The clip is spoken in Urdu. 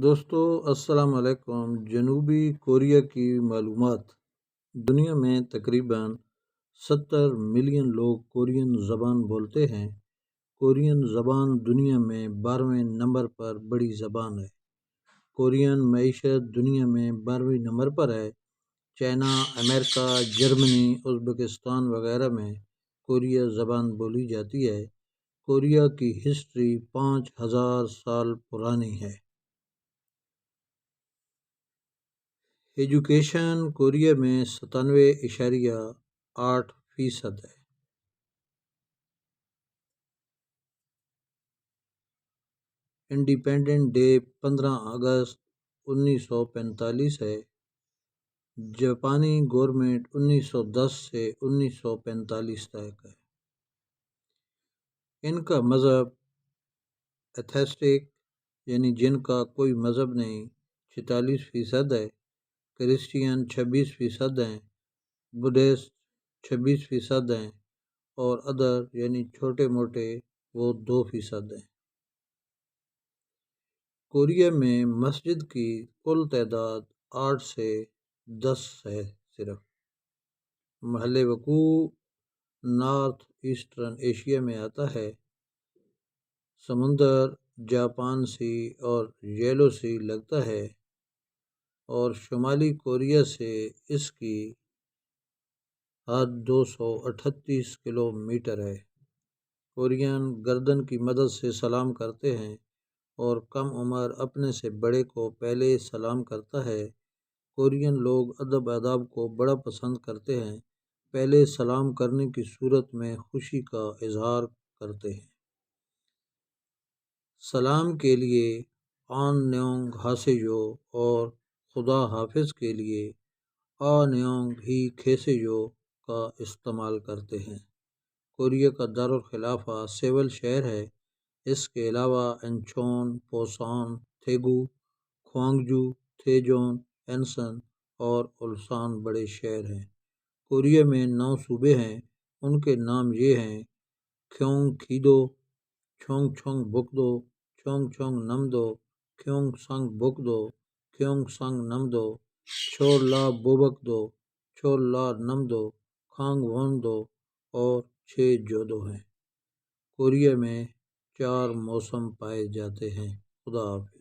دوستو السلام علیکم۔ جنوبی کوریا کی معلومات۔ دنیا میں تقریباً 70 ملین لوگ کورین زبان بولتے ہیں۔ کورین زبان دنیا میں 12ویں نمبر پر بڑی زبان ہے۔ کورین معیشت دنیا میں 12ویں نمبر پر ہے۔ چائنا، امریکہ، جرمنی، ازبکستان وغیرہ میں کوریا زبان بولی جاتی ہے۔ کوریا کی ہسٹری 5000 سال پرانی ہے۔ ایجوکیشن کوریا میں 97.8% ہے۔ انڈیپینڈنٹ ڈے 15 اگست 1945 ہے۔ جاپانی گورنمنٹ 1910 سے 1945 تک ہے۔ ان کا مذہب ایتھیسٹک یعنی جن کا کوئی مذہب نہیں 46% ہے۔ کرسچین 26% ہیں، بدھسٹ 26% ہیں اور ادر یعنی چھوٹے موٹے وہ 2% ہیں۔ کوریا میں مسجد کی کل تعداد 8 سے 10 ہے صرف۔ محل وقوع نارتھ ایسٹرن ایشیا میں آتا ہے۔ سمندر جاپان سی اور یلو سی لگتا ہے اور شمالی کوریا سے اس کی حد 238 کلومیٹر ہے۔ کورین گردن کی مدد سے سلام کرتے ہیں اور کم عمر اپنے سے بڑے کو پہلے سلام کرتا ہے۔ کورین لوگ ادب آداب کو بڑا پسند کرتے ہیں۔ پہلے سلام کرنے کی صورت میں خوشی کا اظہار کرتے ہیں۔ سلام کے لیے آن نیونگ ہاسیجو اور خدا حافظ کے لیے آ نیونگ ہی کھیسیجو کا استعمال کرتے ہیں۔ کوریا کا دارالخلافہ سیول شہر ہے۔ اس کے علاوہ انچون، پوسان، تھیگو، خوانگجو، تھیجون، انسن اور اولسان بڑے شہر ہیں۔ کوریا میں 9 صوبے ہیں۔ ان کے نام یہ ہیں: کھیونگ کھیدو، چھونگ چھونگ بکدو، چھونگ چھونگ نمدو، کھیونگ سنگ بکدو، کھیونگ سنگ نمدو، چھول لا بوبکدو، چھول لا نمدو، کھانگ ووندو اور 6 جودو ہیں۔ کوریا میں 4 موسم پائے جاتے ہیں۔ خدا حافظ۔